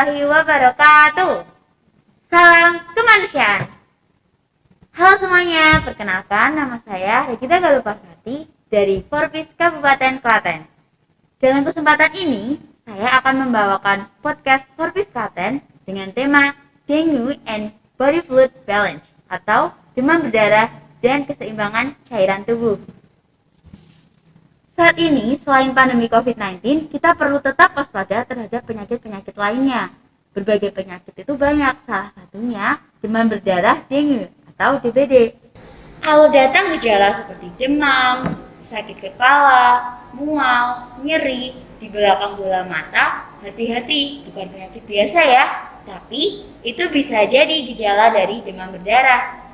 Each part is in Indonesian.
warahmatullahi wabarakatuh. Salam kemanusiaan. Halo semuanya, perkenalkan nama saya Regita Galupakati dari Forpis Kabupaten Klaten. Dalam kesempatan ini, saya akan membawakan podcast Forpis Klaten dengan tema Dengue and Body Fluid Balance atau demam berdarah dan keseimbangan cairan tubuh. Saat ini, selain pandemi COVID-19, kita perlu tetap waspada terhadap penyakit-penyakit lainnya. Berbagai penyakit itu banyak, salah satunya demam berdarah dengue atau DBD. Kalau datang gejala seperti demam, sakit kepala, mual, nyeri di belakang bola mata, hati-hati, bukan penyakit biasa ya, tapi itu bisa jadi gejala dari demam berdarah.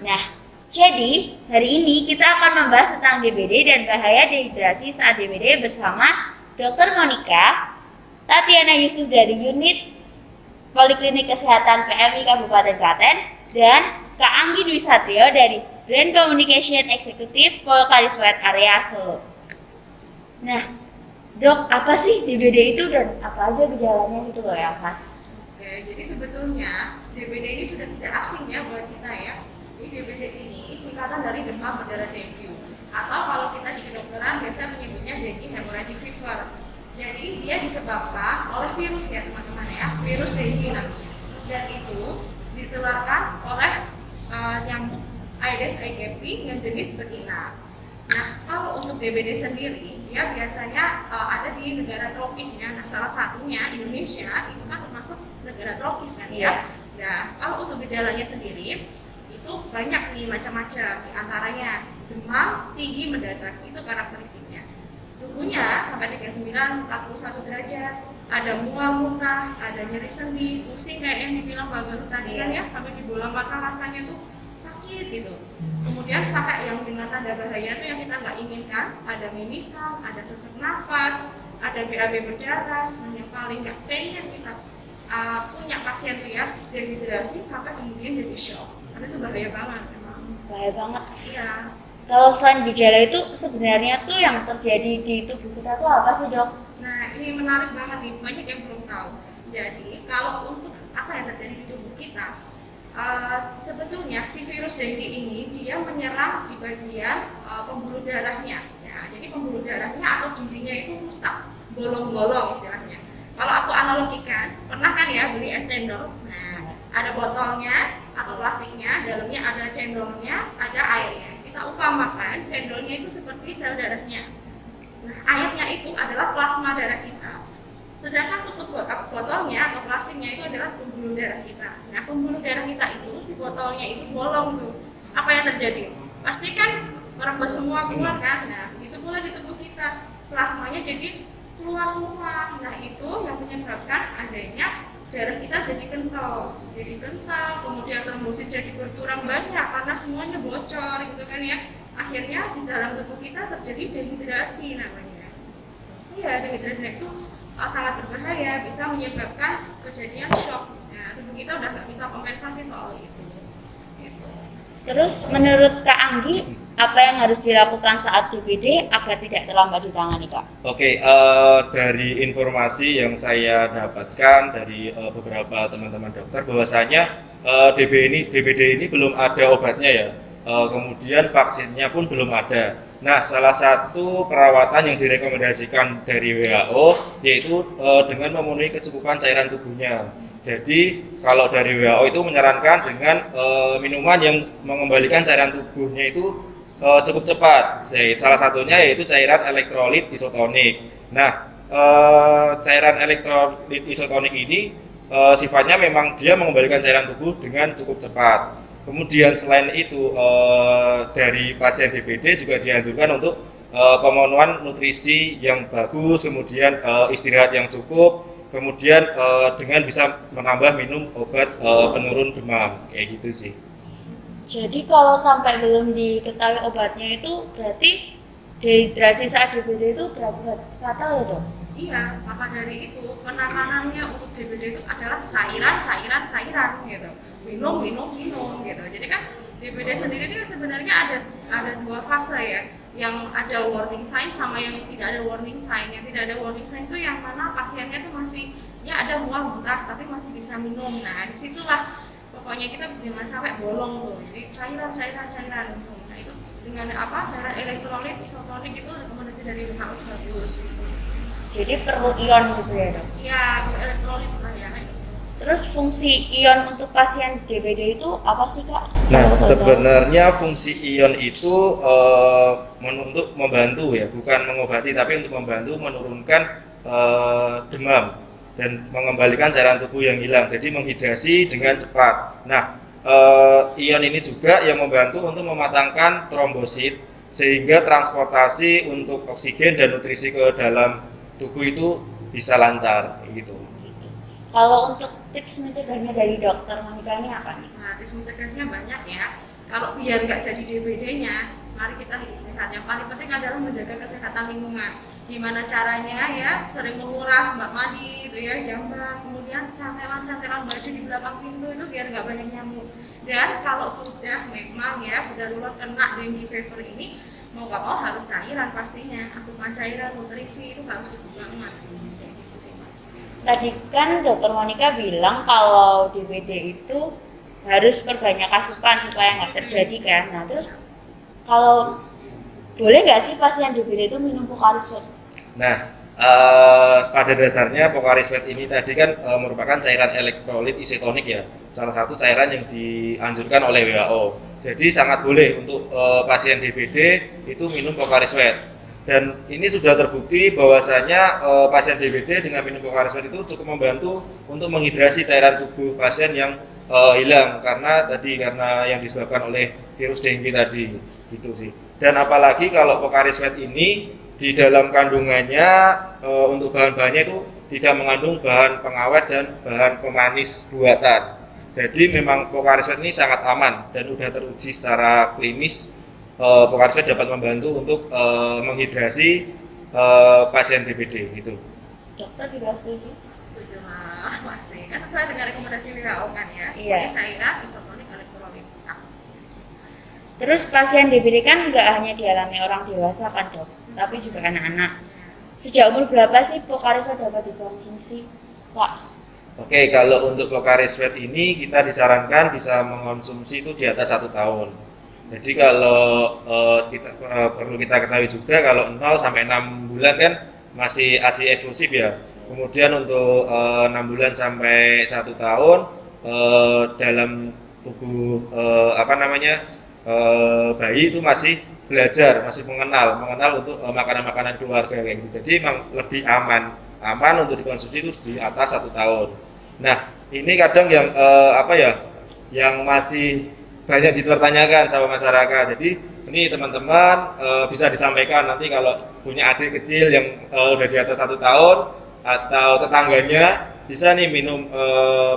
Nah, jadi hari ini kita akan membahas tentang DBD dan bahaya dehidrasi saat DBD bersama Dr. Monica Tatiana Yusuf dari unit Poliklinik Kesehatan PMI Kabupaten Klaten dan Kak Anggi Dwi Satrio dari Brand Communication Executive Polkariswet Area Solo. Nah, dok, apa sih DBD itu dan apa aja gejalanya gitu loh yang khas? Oke, jadi sebetulnya DBD ini sudah tidak asing ya buat kita ya. Ini DBD ini singkatan dari demam berdarah dengue atau kalau kita di kedokteran biasa menyebutnya dengue hemorrhagic fever. Jadi dia disebabkan oleh virus ya teman-teman ya, virus dengue namanya. Dan itu ditularkan oleh nyamuk Aedes aegypti yang jenis betina. Nah, kalau untuk DBD sendiri, dia biasanya ada di negara tropis ya. Nah, salah satunya Indonesia itu kan termasuk negara tropis kan ya. Nah, kalau untuk gejalanya sendiri itu banyak nih macam-macam. Di antaranya demam tinggi mendadak, itu karakteristiknya. Suhunya sampai 39-41 derajat, ada mual muntah, ada nyeri sendi, pusing kayak yang dibilang Mbak Galuh tadi kan ya, sampai di bola mata rasanya tuh sakit gitu. Kemudian sampai yang dengan tanda bahaya tuh yang kita nggak inginkan, ada mimisan, ada sesak nafas, ada BAB berdarah, dan yang paling nggak pengen kita punya pasien tuh ya dehidrasi sampai kemudian jadi shock, karena itu bahaya banget memang. Bahaya banget. Iya. Kalau selain gejala itu sebenarnya tuh yang terjadi di tubuh kita tuh apa sih dok? Nah, ini menarik banget nih, banyak yang belum tahu. Jadi, kalau untuk apa yang terjadi di tubuh kita, sebetulnya si virus dengue ini dia menyerang di bagian pembuluh darahnya. Ya, jadi pembuluh darahnya atau dindingnya itu rusak, bolong-bolong istilahnya. Kalau aku analogikan, pernah kan ya beli es cendol? Nah, ada botolnya atau plastiknya, dalamnya ada cendolnya, ada airnya. Kita umpamakan cendolnya itu seperti sel darahnya. Nah, airnya itu adalah plasma darah kita. Sedangkan tutup botolnya atau plastiknya itu adalah pembuluh darah kita. Nah, pembuluh darah kita itu, si botolnya itu bolong tuh. Apa yang terjadi? Pasti kan merembes semua keluar kan? Nah, itu pula di tubuh kita. Plasmanya jadi keluar semua. Nah, itu yang menyebabkan adanya darah kita jadi kental, kemudian trombosit jadi berkurang banyak karena semuanya bocor gitu kan ya. Akhirnya di dalam tubuh kita terjadi dehidrasi namanya. Iya, dehidrasi itu sangat berbahaya, bisa menyebabkan kejadian shock. Nah, tubuh kita udah nggak bisa kompensasi soal itu. Gitu. Terus menurut Kak Anggi, apa yang harus dilakukan saat DBD agar tidak terlambat ditangani Kak? Oke, dari informasi yang saya dapatkan dari beberapa teman-teman dokter bahwasanya DBD ini belum ada obatnya ya. Kemudian vaksinnya pun belum ada. Nah, salah satu perawatan yang direkomendasikan dari WHO yaitu dengan memenuhi kecukupan cairan tubuhnya. Jadi kalau dari WHO itu menyarankan dengan minuman yang mengembalikan cairan tubuhnya itu cukup cepat. Salah satunya yaitu cairan elektrolit isotonik. Nah, cairan elektrolit isotonik ini sifatnya memang dia mengembalikan cairan tubuh dengan cukup cepat. Kemudian selain itu dari pasien DBD juga dianjurkan untuk pemenuhan nutrisi yang bagus, kemudian istirahat yang cukup, kemudian dengan bisa menambah minum obat penurun demam kayak gitu sih. Jadi kalau sampai belum diketahui obatnya itu berarti dehidrasi saat DBD itu berakibat fatal ya dok? Iya, maka dari itu penanganannya untuk DBD itu adalah cairan gitu. Minum gitu. Jadi kan DBD sendiri itu sebenarnya ada dua fase ya. Yang ada warning sign sama yang tidak ada warning sign. Yang tidak ada warning sign itu yang mana pasiennya itu masih ya ada mual muntah tapi masih bisa minum. Nah disitulah pokoknya kita jangan sampai bolong tuh, jadi cairan. Nah itu dengan apa, cairan elektrolit isotonik itu rekomendasi dari WHO itu bagus. Jadi perlu ion gitu ya dok? Ya elektrolit lah ya. Terus fungsi ion untuk pasien DBD itu apa sih kak? Nah, Kalau boleh tahu. sebenarnya fungsi ion itu untuk membantu ya, bukan mengobati, tapi untuk membantu menurunkan demam dan mengembalikan cairan tubuh yang hilang. Jadi menghidrasi dengan cepat. Nah, ion ini juga yang membantu untuk mematangkan trombosit sehingga transportasi untuk oksigen dan nutrisi ke dalam tubuh itu bisa lancar gitu. Kalau untuk tips mencegahnya dari dokter Monica ini apa nih? Nah tips mencegahnya banyak ya. Kalau biar nggak jadi DBD-nya, mari kita hidup sehat. Yang paling penting adalah menjaga kesehatan lingkungan. Gimana caranya ya? Sering menguras bak mandi itu ya, jamban, kemudian cantelan baju di belakang pintu itu biar nggak banyak nyamuk. Dan kalau sudah memang ya benar-benar kena dengue fever ini, mau nggak mau harus cairan pastinya. Asupan cairan, nutrisi itu harus cukup banget. Tadi kan dokter Monica bilang kalau DBD itu harus perbanyak asupan supaya nggak terjadi kan. Nah terus kalau boleh nggak sih pasien DBD itu minum Pocari Sweat? Nah, pada dasarnya Pocari Sweat ini tadi kan merupakan cairan elektrolit isotonik ya, salah satu cairan yang dianjurkan oleh WHO. Jadi sangat boleh untuk pasien DBD itu minum Pocari Sweat. Dan ini sudah terbukti bahwasanya pasien DBD dengan minum Pocari Sweat itu cukup membantu untuk menghidrasi cairan tubuh pasien yang hilang karena yang disebabkan oleh virus dengue tadi gitu sih. Dan apalagi kalau Pocari Sweat ini di dalam kandungannya untuk bahan-bahannya itu tidak mengandung bahan pengawet dan bahan pemanis buatan. Jadi memang Pocari Sweat ini sangat aman dan sudah teruji secara klinis. Pocari Sweat dapat membantu untuk menghidrasi pasien DBD gitu. Dokter juga setuju? Setuju lah, pasti. Kan sesuai dengan rekomendasi WHO kan ya. Iya. Pokoknya cairan, isotonik, elektrolit. Terus pasien DBD kan nggak hanya dialami orang dewasa kan dok, tapi juga anak-anak. Sejak umur berapa sih Pocari Sweat dapat dikonsumsi, Pak? Oke, kalau untuk Pocari Sweat ini kita disarankan bisa mengonsumsi itu di atas 1 tahun. Jadi kalau perlu kita ketahui juga kalau 0 sampai 6 bulan kan masih ASI eksklusif ya. Kemudian untuk 6 bulan sampai 1 tahun dalam tubuh bayi itu masih belajar, masih mengenal untuk makanan-makanan keluarga kayak gitu. Jadi memang lebih aman untuk dikonsumsi itu di atas 1 tahun. Nah, ini kadang yang yang masih banyak dipertanyakan sama masyarakat. Jadi ini teman-teman bisa disampaikan nanti kalau punya adik kecil yang udah di atas 1 tahun atau tetangganya bisa nih minum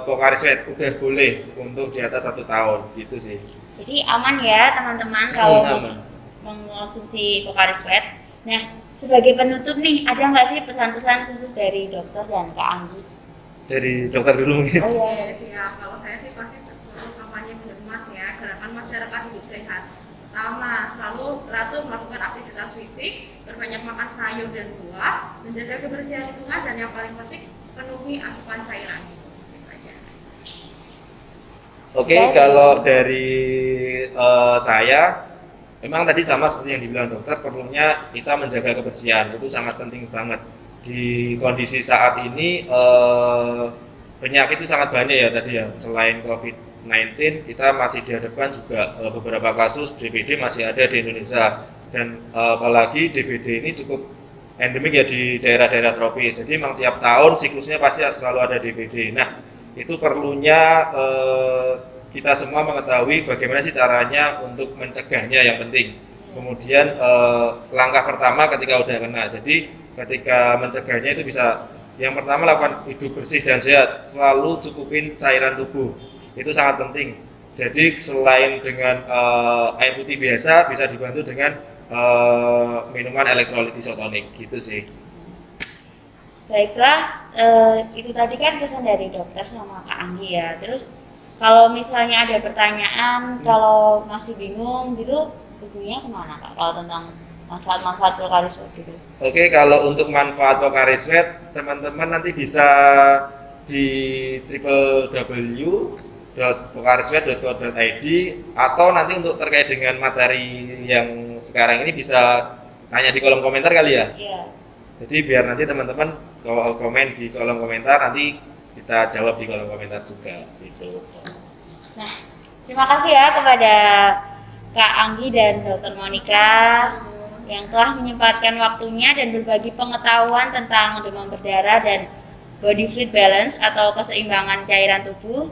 Pocari Sweat, udah boleh untuk di atas 1 tahun gitu sih. Jadi aman ya teman-teman kalau Aman. mengonsumsi Pocari Sweat. Nah sebagai penutup nih, ada nggak sih pesan-pesan khusus dari dokter dan Kak Anggi? Dari dokter dulu mungkin. Oh Oke, iya. siap. Kalau saya sih pasti seluruh kampanye Emas ya, gerakan masyarakat hidup sehat. Pertama, selalu teratur melakukan aktivitas fisik, berbanyak makan sayur dan buah, menjaga kebersihan lingkungan, dan yang paling penting penuhi asupan cairan. Itu aja. Oke, kalau dari saya memang tadi sama seperti yang dibilang dokter, perlunya kita menjaga kebersihan, itu sangat penting banget. Di kondisi saat ini penyakit itu sangat banyak ya tadi ya, selain COVID-19 kita masih dihadapkan juga beberapa kasus DBD masih ada di Indonesia, dan apalagi DBD ini cukup endemik ya di daerah-daerah tropis. Jadi memang tiap tahun siklusnya pasti selalu ada DBD. Nah, itu perlunya kita semua mengetahui bagaimana sih caranya untuk mencegahnya yang penting. Kemudian langkah pertama ketika udah kena. Jadi ketika mencegahnya itu bisa yang pertama lakukan hidup bersih dan sehat, selalu cukupin cairan tubuh. Itu sangat penting. Jadi selain dengan air putih biasa bisa dibantu dengan minuman elektrolit isotonik gitu sih. Baiklah, itu tadi kan pesan dari dokter sama Kak Anggi ya. Terus kalau misalnya ada pertanyaan, kalau masih bingung gitu, hubunginya kemana Kak? Kalau tentang manfaat-manfaat Pocari Sweat gitu. Oke, kalau untuk manfaat Pocari Sweat, teman-teman nanti bisa di www.pokariswet.co.id, atau nanti untuk terkait dengan materi yang sekarang ini bisa tanya di kolom komentar kali ya. Iya. Jadi biar nanti teman-teman kalau komen di kolom komentar, nanti kita jawab di kolom komentar juga gitu. Nah, terima kasih ya kepada Kak Anggi dan Dr. Monica yang telah menyempatkan waktunya dan berbagi pengetahuan tentang demam berdarah dan body fluid balance atau keseimbangan cairan tubuh.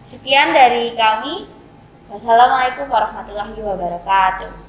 Sekian dari kami. Wassalamualaikum warahmatullahi wabarakatuh.